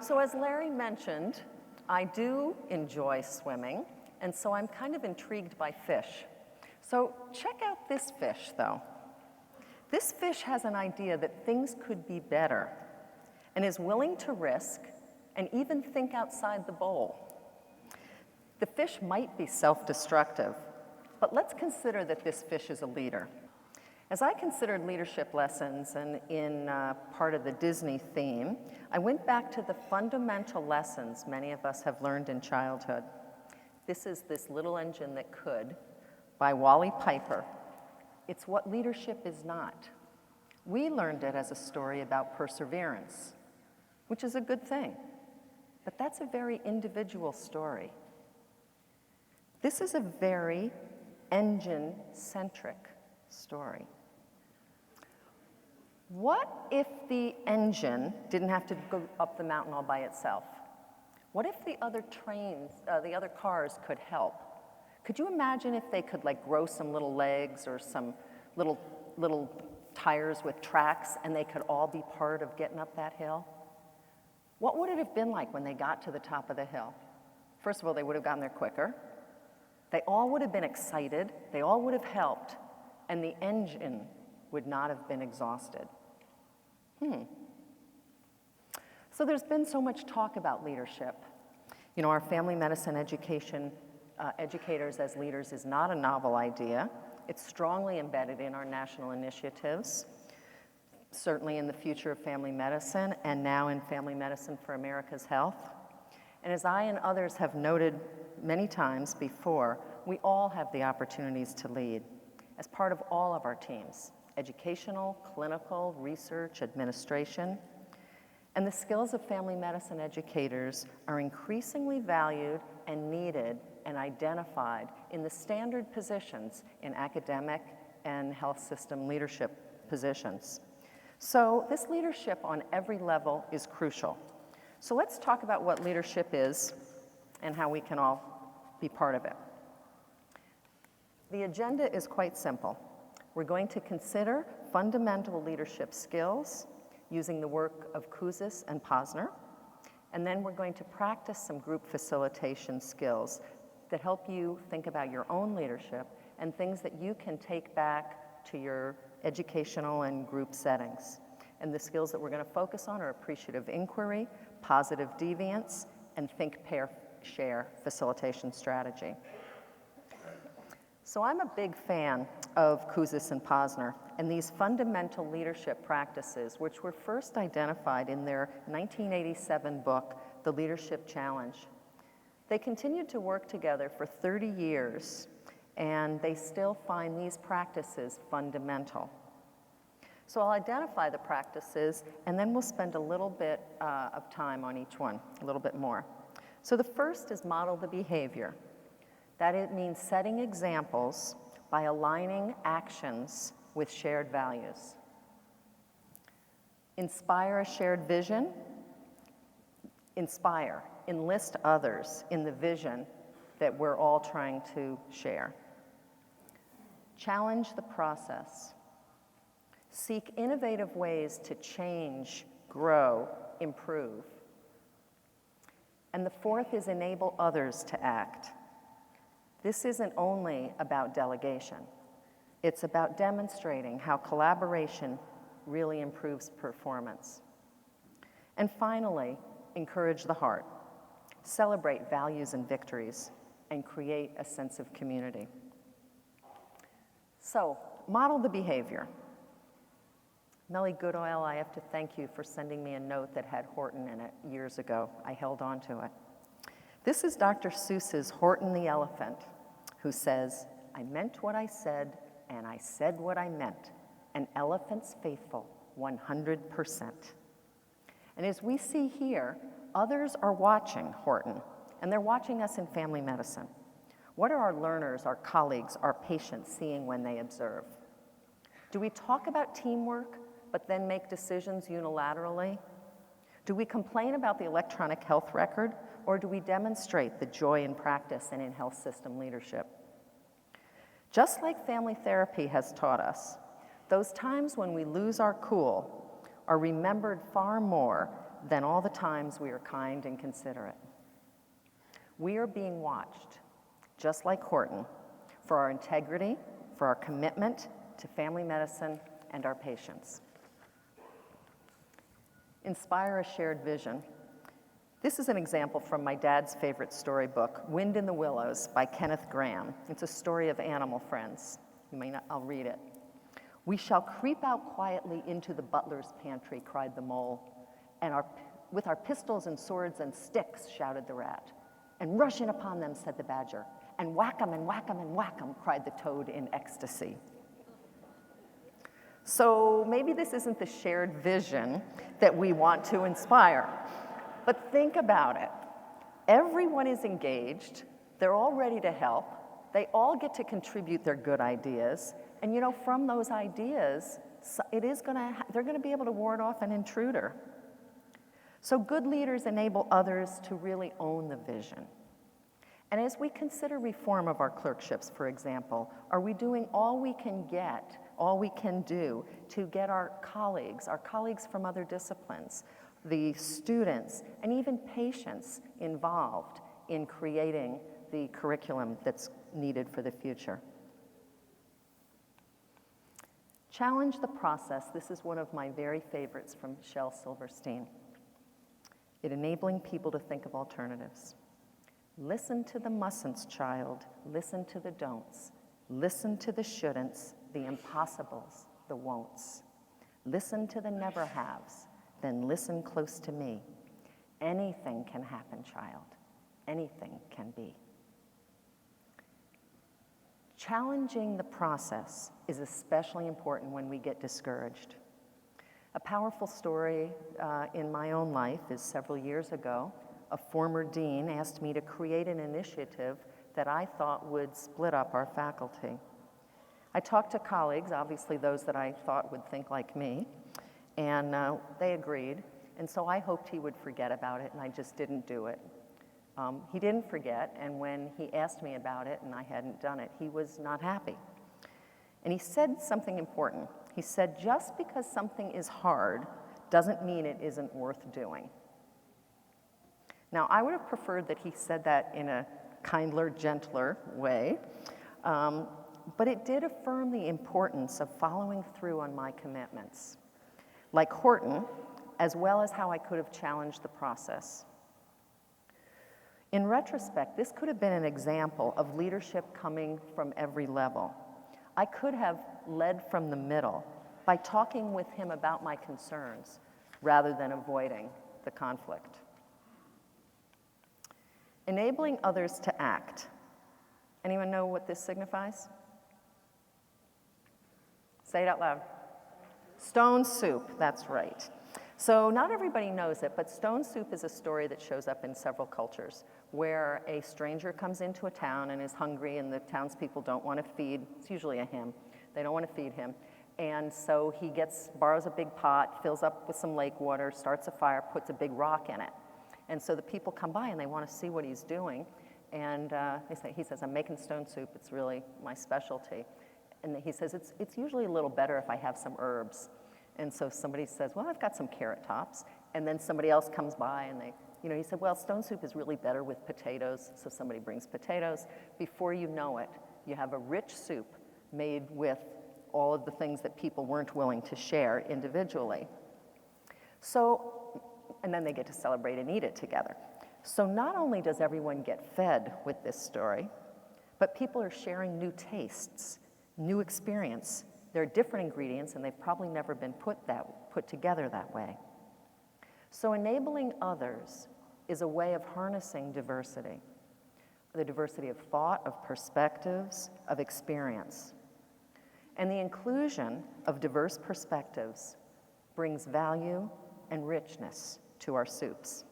So as Larry mentioned, I do enjoy swimming, and so I'm kind of intrigued by fish. So check out this fish, though. This fish has an idea that things could be better and is willing to risk and even think outside the bowl. The fish might be self-destructive, but let's consider that this fish is a leader. As I considered leadership lessons and in part of the Disney theme, I went back to the fundamental lessons many of us have learned in childhood. This is This Little Engine That Could by Wally Piper. It's what leadership is not. We learned it as a story about perseverance, which is a good thing, but that's a very individual story. This is a very engine-centric story. What if the engine didn't have to go up the mountain all by itself? What if the other the other cars could help? Could you imagine if they could grow some little legs or some little tires with tracks and they could all be part of getting up that hill? What would it have been like when they got to the top of the hill? First of all, they would have gotten there quicker. They all would have been excited. They all would have helped. And the engine would not have been exhausted. So there's been so much talk about leadership. You know, our family medicine education, educators as leaders is not a novel idea. It's strongly embedded in our national initiatives, certainly in the future of family medicine and now in Family Medicine for America's Health. And as I and others have noted many times before, we all have the opportunities to lead as part of all of our teams: educational, clinical, research, administration. And the skills of family medicine educators are increasingly valued and needed and identified in the standard positions in academic and health system leadership positions. So this leadership on every level is crucial. So let's talk about what leadership is and how we can all be part of it. The agenda is quite simple. We're going to consider fundamental leadership skills using the work of Kouzes and Posner, and then we're going to practice some group facilitation skills that help you think about your own leadership and things that you can take back to your educational and group settings. And the skills that we're going to focus on are appreciative inquiry, positive deviance, and think, pair, share facilitation strategy. So I'm a big fan of Kouzes and Posner and these fundamental leadership practices, which were first identified in their 1987 book, The Leadership Challenge. They continued to work together for 30 years, and they still find these practices fundamental. So I'll identify the practices, and then we'll spend a little bit of time on each one, a little bit more. So the first is model the behavior. That it means setting examples by aligning actions with shared values. Inspire a shared vision. Inspire, enlist others in the vision that we're all trying to share. Challenge the process. Seek innovative ways to change, grow, improve. And the fourth is enable others to act. This isn't only about delegation. It's about demonstrating how collaboration really improves performance. And finally, encourage the heart. Celebrate values and victories, and create a sense of community. So, model the behavior. Melly Goodoil, I have to thank you for sending me a note that had Horton in it years ago. I held on to it. This is Dr. Seuss's Horton the Elephant, who says, "I meant what I said, and I said what I meant. An elephant's faithful 100%. And as we see here, others are watching Horton, and they're watching us in family medicine. What are our learners, our colleagues, our patients seeing when they observe? Do we talk about teamwork, but then make decisions unilaterally? Do we complain about the electronic health record, or do we demonstrate the joy in practice and in health system leadership? Just like family therapy has taught us, those times when we lose our cool are remembered far more than all the times we are kind and considerate. We are being watched, just like Horton, for our integrity, for our commitment to family medicine and our patients. Inspire a shared vision. This is an example from my dad's favorite storybook, Wind in the Willows by Kenneth Grahame. It's a story of animal friends. You may not, I'll read it. "We shall creep out quietly into the butler's pantry," cried the mole, "and with our pistols and swords and sticks," shouted the rat. "And rush in upon them," said the badger. "And whack 'em and whack 'em and whack 'em," cried the toad in ecstasy. So maybe this isn't the shared vision that we want to inspire, but think about it. Everyone is engaged, they're all ready to help, they all get to contribute their good ideas, and you know, from those ideas, they're gonna be able to ward off an intruder. So good leaders enable others to really own the vision. And as we consider reform of our clerkships, for example, are we doing all we can get, all we can do to get our colleagues from other disciplines, the students, and even patients involved in creating the curriculum that's needed for the future? Challenge the process. This is one of my very favorites from Shel Silverstein. Enabling people to think of alternatives. Listen to the mustn'ts, child. Listen to the don'ts. Listen to the shouldn'ts, the impossibles, the won'ts. Listen to the never haves, then listen close to me. Anything can happen, child. Anything can be. Challenging the process is especially important when we get discouraged. A powerful story in my own life is several years ago, a former dean asked me to create an initiative that I thought would split up our faculty. I talked to colleagues, obviously those that I thought would think like me, and they agreed, and so I hoped he would forget about it, and I just didn't do it. He didn't forget, and when he asked me about it and I hadn't done it, he was not happy. And he said something important. He said, just because something is hard doesn't mean it isn't worth doing. Now, I would have preferred that he said that in a kinder, gentler way, but it did affirm the importance of following through on my commitments, like Horton, as well as how I could have challenged the process. In retrospect, this could have been an example of leadership coming from every level. I could have led from the middle by talking with him about my concerns rather than avoiding the conflict. Enabling others to act. Anyone know what this signifies? Say it out loud. Stone soup, that's right. So not everybody knows it, but stone soup is a story that shows up in several cultures where a stranger comes into a town and is hungry and the townspeople don't want to feed, it's usually a him, they don't want to feed him. And so he borrows a big pot, fills up with some lake water, starts a fire, puts a big rock in it. And so the people come by and they want to see what he's doing. And he says, I'm making stone soup, it's really my specialty. And he says, it's usually a little better if I have some herbs. And so somebody says, well, I've got some carrot tops. And then somebody else comes by and he said, well, stone soup is really better with potatoes. So somebody brings potatoes. Before you know it, you have a rich soup made with all of the things that people weren't willing to share individually. So, and then they get to celebrate and eat it together. So not only does everyone get fed with this story, but people are sharing new tastes, new experience. There are different ingredients, and they've probably never been put together that way. So enabling others is a way of harnessing diversity, the diversity of thought, of perspectives, of experience. And the inclusion of diverse perspectives brings value and richness to our soups.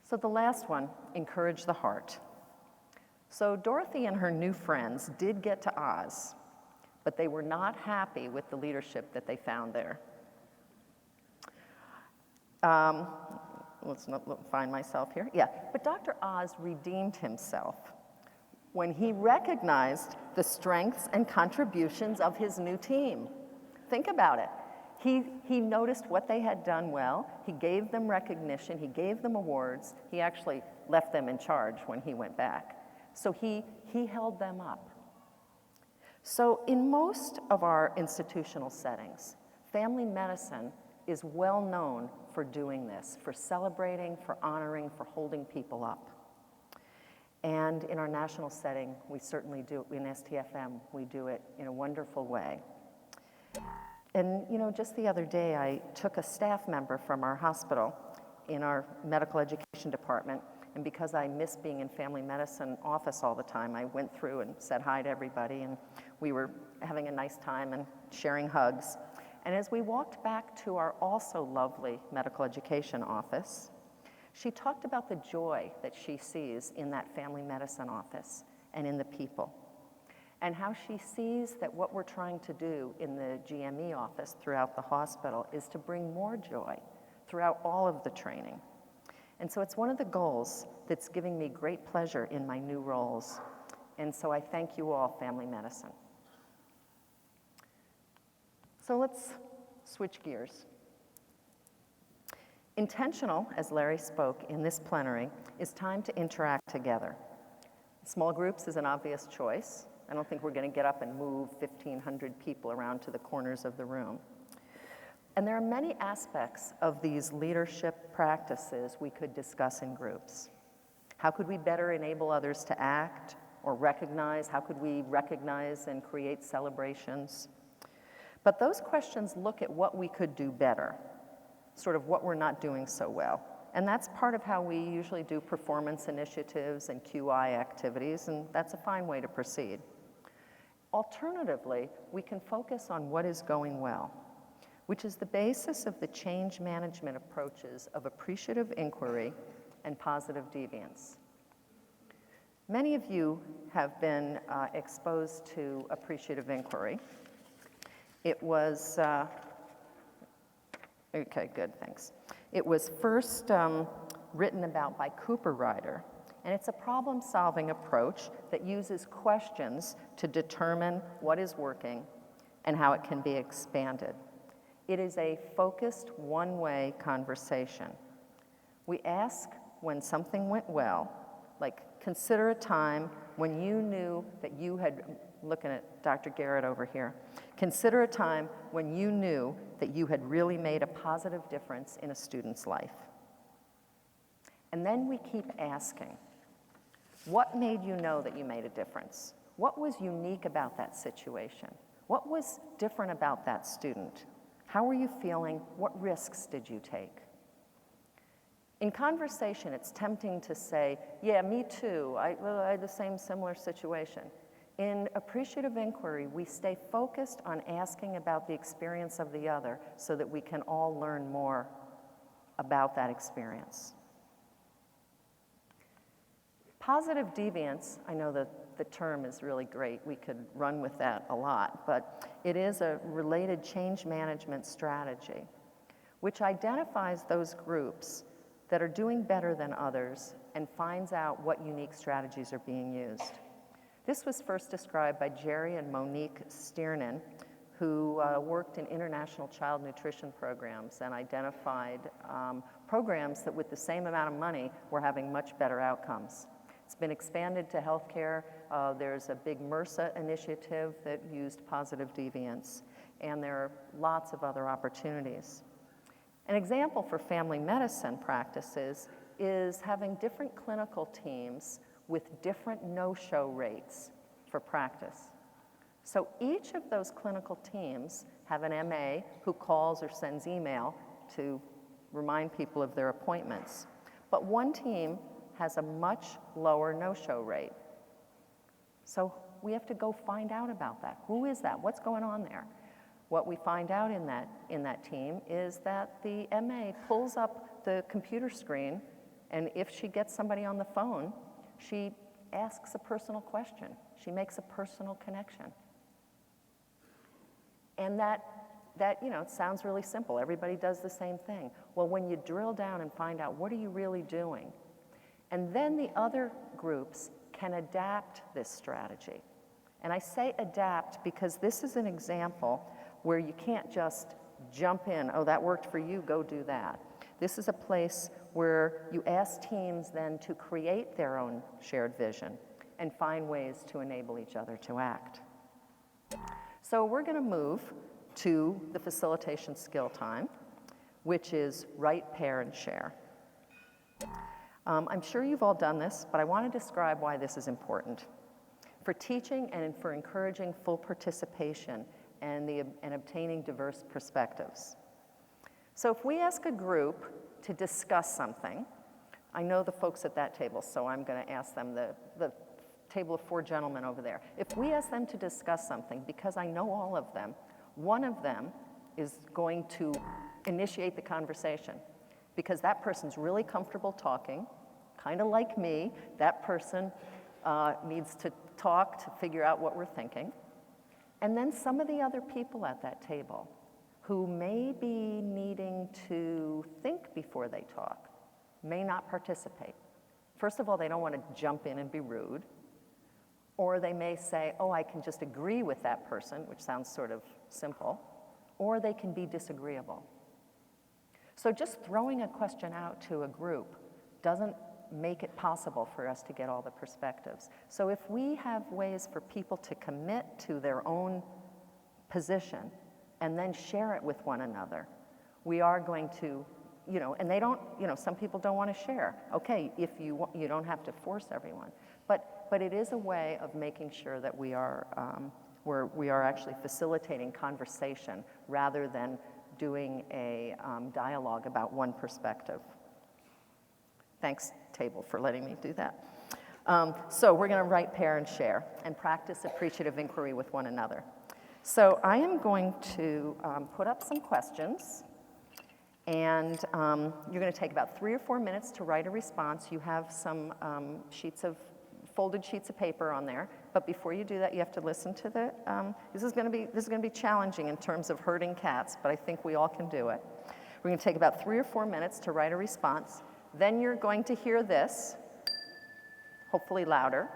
So the last one, encourage the heart. So Dorothy and her new friends did get to Oz, but they were not happy with the leadership that they found there. Let's not find myself here. Yeah, but Dr. Oz redeemed himself when he recognized the strengths and contributions of his new team. Think about it. He noticed what they had done well. He gave them recognition. He gave them awards. He actually left them in charge when he went back. So he held them up. So in most of our institutional settings, family medicine is well known for doing this, for celebrating, for honoring, for holding people up. And in our national setting, we certainly do, in STFM, we do it in a wonderful way. And just the other day, I took a staff member from our hospital in our medical education department, and because I miss being in family medicine office all the time, I went through and said hi to everybody, and we were having a nice time and sharing hugs. And as we walked back to our also lovely medical education office, she talked about the joy that she sees in that family medicine office and in the people, and how she sees that what we're trying to do in the GME office throughout the hospital is to bring more joy throughout all of the training. And so it's one of the goals that's giving me great pleasure in my new roles. And so I thank you all, family medicine. So let's switch gears. Intentional, as Larry spoke in this plenary, is time to interact together. Small groups is an obvious choice. I don't think we're going to get up and move 1,500 people around to the corners of the room. And there are many aspects of these leadership practices we could discuss in groups. How could we better enable others to act or recognize? How could we recognize and create celebrations? But those questions look at what we could do better, sort of what we're not doing so well. And that's part of how we usually do performance initiatives and QI activities, and that's a fine way to proceed. Alternatively, we can focus on what is going well, which is the basis of the change management approaches of appreciative inquiry and positive deviance. Many of you have been exposed to appreciative inquiry. It was, okay, good, thanks. It was first written about by Cooper Ryder, and it's a problem-solving approach that uses questions to determine what is working and how it can be expanded. It is a focused, one-way conversation. We ask when something went well, like consider a time when you knew that you had, looking at Dr. Garrett over here, consider a time when you knew that you had really made a positive difference in a student's life. And then we keep asking, what made you know that you made a difference? What was unique about that situation? What was different about that student? How were you feeling? What risks did you take? In conversation, it's tempting to say, yeah, me too. I had the same similar situation. In appreciative inquiry, we stay focused on asking about the experience of the other so that we can all learn more about that experience. Positive deviance, I know that the term is really great. We could run with that a lot, but it is a related change management strategy which identifies those groups that are doing better than others and finds out what unique strategies are being used. This was first described by Jeri and Monique Stiernan, who worked in international child nutrition programs and identified programs that with the same amount of money were having much better outcomes. It's been expanded to healthcare. There's a big MRSA initiative that used positive deviance, and there are lots of other opportunities. An example for family medicine practices is having different clinical teams with different no-show rates for practice. So each of those clinical teams have an MA who calls or sends email to remind people of their appointments. But one team has a much lower no-show rate. So we have to go find out about that. Who is that? What's going on there? What we find out in that team is that the MA pulls up the computer screen, and if she gets somebody on the phone, she asks a personal question. She makes a personal connection. And that it sounds really simple. Everybody does the same thing. Well, when you drill down and find out what are you really doing, and then the other groups can adapt this strategy. And I say adapt because this is an example where you can't just jump in. Oh, that worked for you, go do that. This is a place where you ask teams then to create their own shared vision and find ways to enable each other to act. So we're going to move to the facilitation skill time, which is write, pair, and share. I'm sure you've all done this, but I want to describe why this is important. For teaching and for encouraging full participation and obtaining diverse perspectives. So if we ask a group to discuss something, I know the folks at that table, so I'm going to ask them, the table of 4 gentlemen over there. If we ask them to discuss something, because I know all of them, one of them is going to initiate the conversation, because that person's really comfortable talking, kind of like me. That person needs to talk to figure out what we're thinking. And then some of the other people at that table who may be needing to think before they talk may not participate. First of all, they don't want to jump in and be rude. Or they may say, oh, I can just agree with that person, which sounds sort of simple. Or they can be disagreeable. So just throwing a question out to a group doesn't make it possible for us to get all the perspectives. So if we have ways for people to commit to their own position and then share it with one another, we are going to, and they don't, some people don't want to share. Okay, if you don't have to force everyone. But it is a way of making sure that we are actually facilitating conversation rather than doing a dialogue about one perspective. Thanks, table, for letting me do that. So we're going to write, pair, and share, and practice appreciative inquiry with one another. So I am going to put up some questions, and you're going to take about 3 or 4 minutes to write a response. You have some folded sheets of paper on there, but before you do that, you have to listen to the. This is going to be challenging in terms of herding cats, but I think we all can do it. We're going to take about 3 or 4 minutes to write a response. Then you're going to hear this, hopefully louder.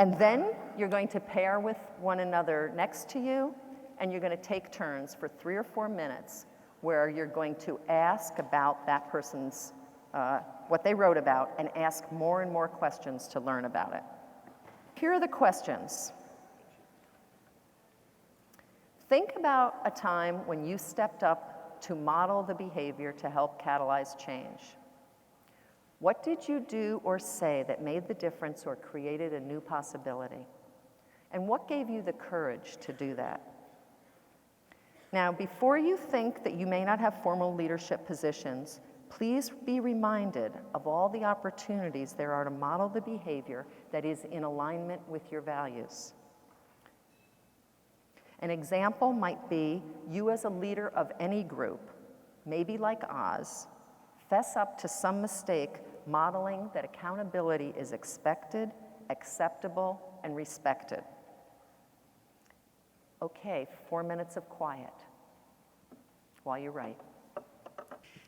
And then you're going to pair with one another next to you, and you're going to take turns for 3 or 4 minutes where you're going to ask about that person's, what they wrote about, and ask more and more questions to learn about it. Here are the questions. Think about a time when you stepped up to model the behavior to help catalyze change. What did you do or say that made the difference or created a new possibility? And what gave you the courage to do that? Now, before you think that you may not have formal leadership positions, please be reminded of all the opportunities there are to model the behavior that is in alignment with your values. An example might be you as a leader of any group, maybe like Oz, fess up to some mistake modeling that accountability is expected, acceptable, and respected. Okay, 4 minutes of quiet while you write.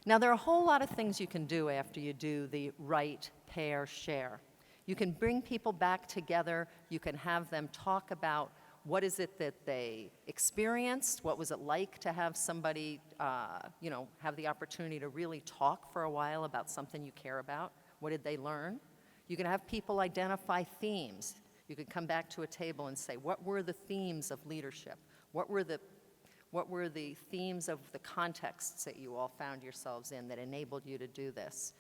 Now, there are a whole lot of things you can do after you do the write, pair, share. You can bring people back together. You can have them talk about what is it that they experienced? What was it like to have somebody, have the opportunity to really talk for a while about something you care about? What did they learn? You can have people identify themes. You could come back to a table and say, what were the themes of leadership? What were the themes of the contexts that you all found yourselves in that enabled you to do this?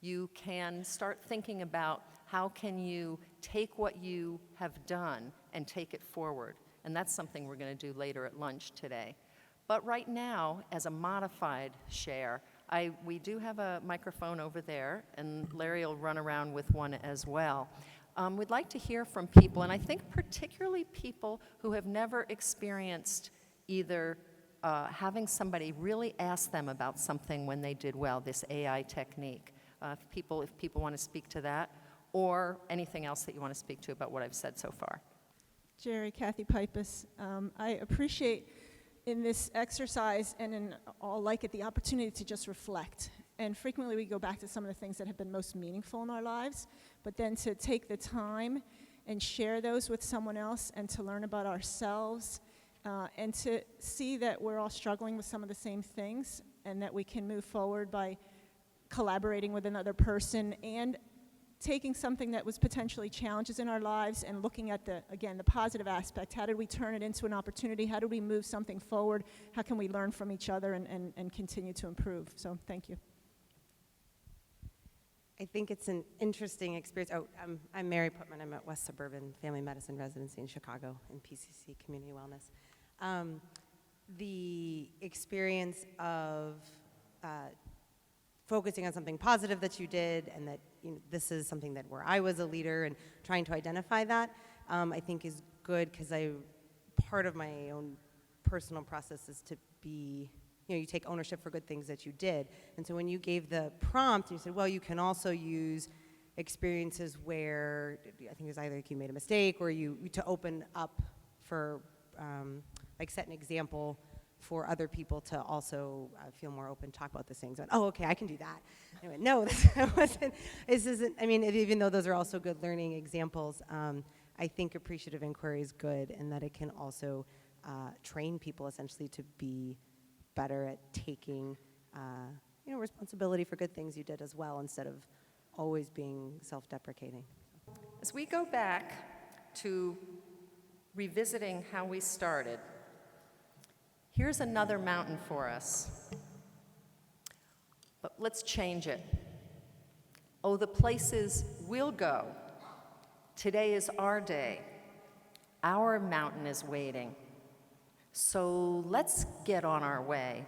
You can start thinking about how can you take what you have done and take it forward. And that's something we're going to do later at lunch today. But right now, as a modified share, we do have a microphone over there, and Larry will run around with one as well. We'd like to hear from people, and I think particularly people who have never experienced either having somebody really ask them about something when they did well, this AI technique. If people want to speak to that, or anything else that you want to speak to about what I've said so far. Jeri, Kathy Pipus, I appreciate in this exercise and in all like it the opportunity to just reflect. And frequently we go back to some of the things that have been most meaningful in our lives, but then to take the time and share those with someone else and to learn about ourselves and to see that we're all struggling with some of the same things and that we can move forward by collaborating with another person and taking something that was potentially challenges in our lives and looking at the positive aspect. How did we turn it into an opportunity? How do we move something forward? How can we learn from each other and continue to improve? So thank you. I think it's an interesting experience. Oh, I'm Mary Putman. I'm at West Suburban Family Medicine Residency in Chicago in PCC Community Wellness. The experience of focusing on something positive that you did, and that this is something that where I was a leader and trying to identify that, I think is good, because part of my own personal process is to be, you take ownership for good things that you did. And so when you gave the prompt, you said, well, you can also use experiences where, I think it was either you made a mistake or to open up for, set an example for other people to also feel more open, talk about these things. And, oh, okay, I can do that. I went, no, this isn't, even though those are also good learning examples, I think appreciative inquiry is good, and that it can also train people essentially to be better at taking responsibility for good things you did as well, instead of always being self-deprecating. As we go back to revisiting how we started, here's another mountain for us. But let's change it. Oh, the places we'll go. Today is our day. Our mountain is waiting. So let's get on our way.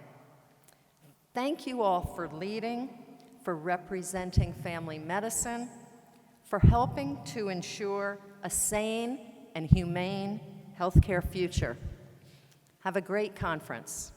Thank you all for leading, for representing family medicine, for helping to ensure a sane and humane healthcare future. Have a great conference.